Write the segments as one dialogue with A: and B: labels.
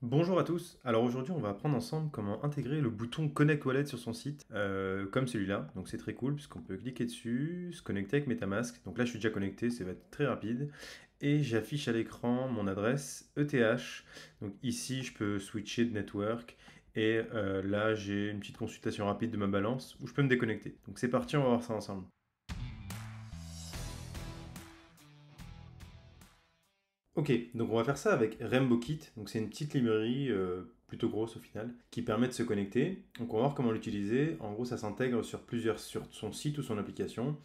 A: Bonjour à tous. Alors aujourd'hui, on va apprendre ensemble comment intégrer le bouton Connect Wallet sur son site, comme celui-là. Donc c'est très cool puisqu'on peut cliquer dessus, se connecter avec MetaMask. Donc là, je suis déjà connecté, ça va être très rapide. Et j'affiche à l'écran mon adresse ETH. Donc ici, je peux switcher de network. Et là, j'ai une petite consultation rapide de ma balance où je peux me déconnecter. Donc c'est parti, on va voir ça ensemble. Ok, donc on va faire ça avec RainbowKit. Donc c'est une petite librairie plutôt grosse au final qui permet de se connecter. Donc on va voir comment l'utiliser. En gros, ça s'intègre sur son site ou son application.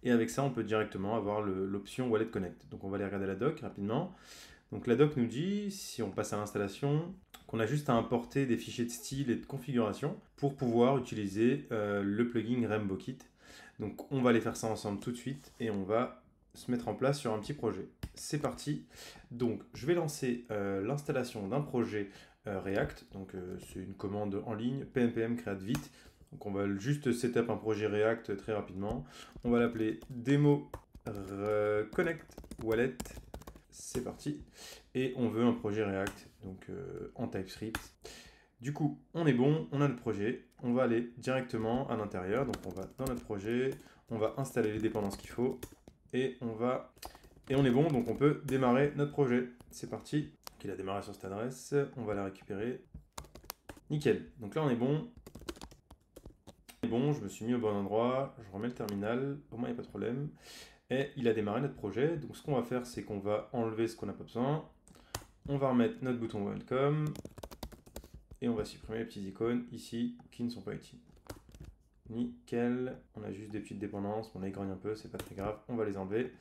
A: Et avec ça, on peut directement avoir l'option Wallet Connect. Donc on va aller regarder la doc rapidement. Donc la doc nous dit, si on passe à l'installation, qu'on a juste à importer des fichiers de style et de configuration pour pouvoir utiliser le plugin RainbowKit. Donc on va aller faire ça ensemble tout de suite et on va se mettre en place sur un petit projet. C'est parti. Donc je vais lancer l'installation d'un projet React. Donc c'est une commande en ligne, pnpm create vite. Donc on va juste setup un projet React très rapidement. On va l'appeler demo connect wallet. C'est parti. Et on veut un projet React, donc en TypeScript. Du coup, on est bon, on a le projet. On va aller directement à l'intérieur. Donc on va dans notre projet, on va installer les dépendances qu'il faut. Et on est bon, donc on peut démarrer notre projet. C'est parti. Il a démarré sur cette adresse. On va la récupérer. Nickel. Donc là, on est bon. Bon, je me suis mis au bon endroit. Je remets le terminal. Au moins, il n'y a pas de problème. Et il a démarré notre projet. Donc ce qu'on va faire, c'est qu'on va enlever ce qu'on n'a pas besoin. On va remettre notre bouton Welcome. Et on va supprimer les petites icônes ici qui ne sont pas utiles. Nickel, on a juste des petites dépendances, on les grogne un peu, c'est pas très grave, on va les enlever.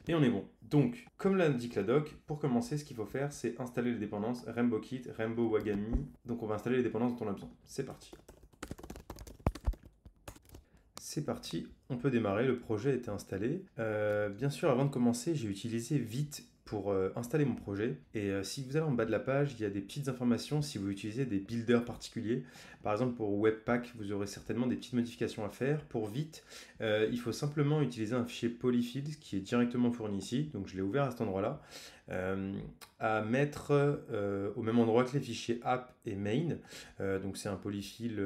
A: Et on est bon. Donc, comme l'indique la doc, pour commencer, ce qu'il faut faire, c'est installer les dépendances RainbowKit, Rainbow Wagami. Donc on va installer les dépendances dont on a besoin. C'est parti. C'est parti, on peut démarrer, le projet a été installé. Bien sûr, avant de commencer, j'ai utilisé Vite pour installer mon projet. Et si vous allez en bas de la page, il y a des petites informations si vous utilisez des builders particuliers. Par exemple, pour Webpack, vous aurez certainement des petites modifications à faire. Pour Vite, il faut simplement utiliser un fichier polyfill qui est directement fourni ici. Donc je l'ai ouvert à cet endroit-là. À mettre au même endroit que les fichiers app et main. Donc c'est un polyfill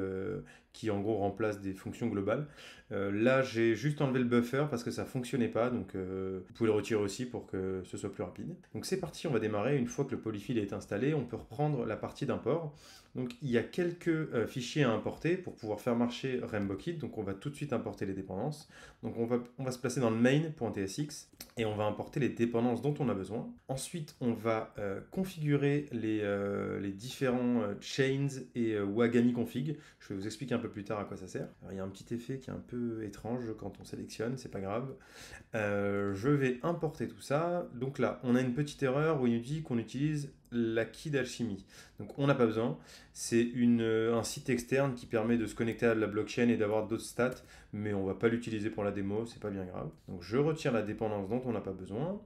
A: qui en gros remplace des fonctions globales. Là, j'ai juste enlevé le buffer parce que ça fonctionnait pas, donc vous pouvez le retirer aussi pour que ce soit plus rapide. Donc c'est parti, on va démarrer. Une fois que le polyfill est installé, on peut reprendre la partie d'import. Donc il y a quelques fichiers à importer pour pouvoir faire marcher RainbowKit. Donc on va tout de suite importer les dépendances. Donc on va se placer dans le main.tsx et on va importer les dépendances dont on a besoin. Ensuite, on va configurer les différents chains et Wagami config. Je vais vous expliquer un peu plus tard à quoi ça sert. Alors, il y a un petit effet qui est un peu étrange quand on sélectionne, c'est pas grave. Je vais importer tout ça. Donc là, on a une petite erreur où il nous dit qu'on utilise la key d'alchimie. Donc on n'a pas besoin. C'est un site externe qui permet de se connecter à la blockchain et d'avoir d'autres stats, mais on va pas l'utiliser pour la démo, c'est pas bien grave. Donc je retire la dépendance dont on n'a pas besoin.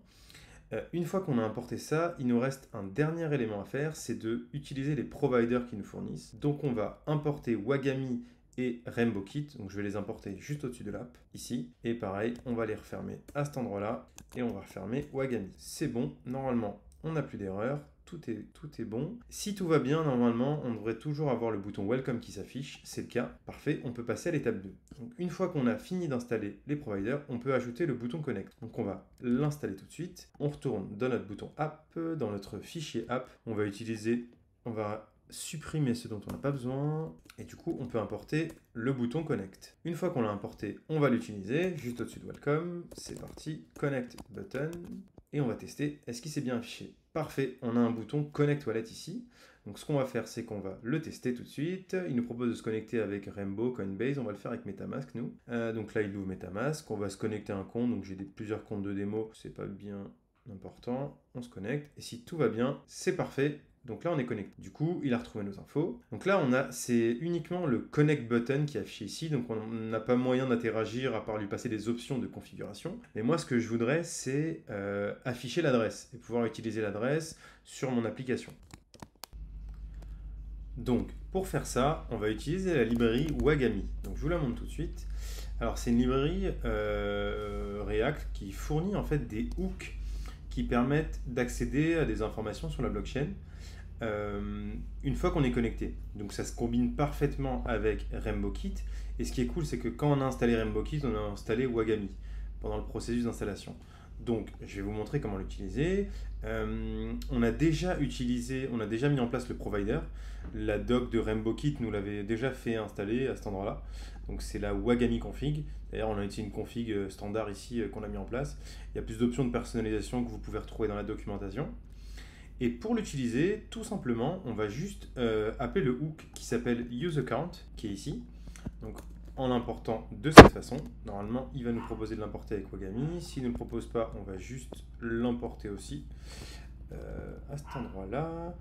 A: Une fois qu'on a importé ça, il nous reste un dernier élément à faire, c'est de utiliser les providers qui nous fournissent. Donc on va importer Wagami et RainbowKit, donc je vais les importer juste au-dessus de l'app, ici, et pareil, on va les refermer à cet endroit-là, et on va refermer Wagami. C'est bon, normalement, on n'a plus d'erreur, tout est bon. Si tout va bien, normalement, on devrait toujours avoir le bouton Welcome qui s'affiche, c'est le cas, parfait, on peut passer à l'étape 2. Donc une fois qu'on a fini d'installer les providers, on peut ajouter le bouton Connect. Donc on va l'installer tout de suite, on retourne dans notre bouton App, dans notre fichier App, on va supprimer ce dont on n'a pas besoin, et du coup on peut importer le bouton Connect. Une fois qu'on l'a importé, on va l'utiliser, juste au-dessus de Welcome, c'est parti, Connect Button, et on va tester, est-ce qu'il s'est bien affiché? Parfait, on a un bouton Connect Wallet ici, donc ce qu'on va faire c'est qu'on va le tester tout de suite, il nous propose de se connecter avec Rainbow, Coinbase, on va le faire avec MetaMask nous, donc là il ouvre MetaMask, on va se connecter à un compte, donc j'ai plusieurs comptes de démo, c'est pas bien important, on se connecte, et si tout va bien, c'est parfait. Donc là, on est connecté. Du coup, il a retrouvé nos infos. Donc là, c'est uniquement le Connect button qui est affiché ici. Donc on n'a pas moyen d'interagir à part lui passer des options de configuration. Mais moi, ce que je voudrais, c'est afficher l'adresse et pouvoir utiliser l'adresse sur mon application. Donc, pour faire ça, on va utiliser la librairie Wagami. Donc, je vous la montre tout de suite. Alors, c'est une librairie React qui fournit en fait des hooks qui permettent d'accéder à des informations sur la blockchain. une fois qu'on est connecté. Donc ça se combine parfaitement avec RainbowKit. Et ce qui est cool, c'est que quand on a installé RainbowKit, on a installé Wagami pendant le processus d'installation. Donc je vais vous montrer comment l'utiliser. On a déjà mis en place le provider. La doc de RainbowKit nous l'avait déjà fait installer à cet endroit-là. Donc c'est la Wagami config. D'ailleurs, on a utilisé une config standard ici qu'on a mis en place. Il y a plus d'options de personnalisation que vous pouvez retrouver dans la documentation. Et pour l'utiliser, tout simplement, on va juste appeler le hook qui s'appelle useAccount, qui est ici. Donc en l'important de cette façon, normalement, il va nous proposer de l'importer avec Wagami. S'il ne le propose pas, on va juste l'importer aussi à cet endroit-là.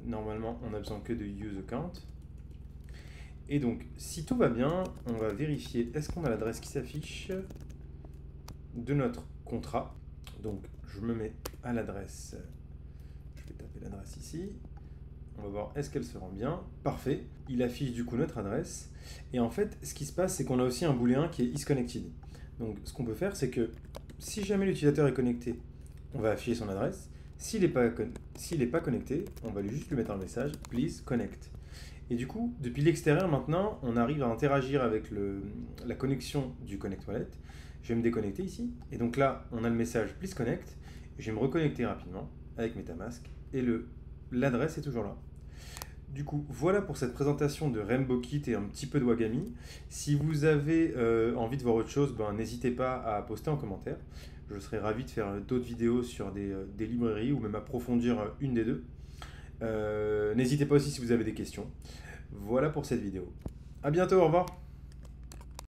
A: Normalement, on n'a besoin que de useAccount. Et donc, si tout va bien, on va vérifier est-ce qu'on a l'adresse qui s'affiche de notre contrat. Donc, je me mets à l'adresse. Je vais taper l'adresse ici. On va voir est-ce qu'elle se rend bien. Parfait. Il affiche du coup notre adresse. Et en fait, ce qui se passe, c'est qu'on a aussi un booléen qui est isConnected. Donc, ce qu'on peut faire, c'est que si jamais l'utilisateur est connecté, on va afficher son adresse. S'il n'est pas connecté, on va juste lui mettre un message please connect. Et du coup, depuis l'extérieur maintenant, on arrive à interagir avec la connexion du Connect Wallet. Je vais me déconnecter ici. Et donc là, on a le message please connect. Je vais me reconnecter rapidement avec MetaMask. Et l'adresse est toujours là. Du coup, voilà pour cette présentation de RainbowKit et un petit peu de Wagami. Si vous avez envie de voir autre chose, n'hésitez pas à poster en commentaire. Je serais ravi de faire d'autres vidéos sur des librairies ou même approfondir une des deux. N'hésitez pas aussi si vous avez des questions. Voilà pour cette vidéo. À bientôt, au revoir.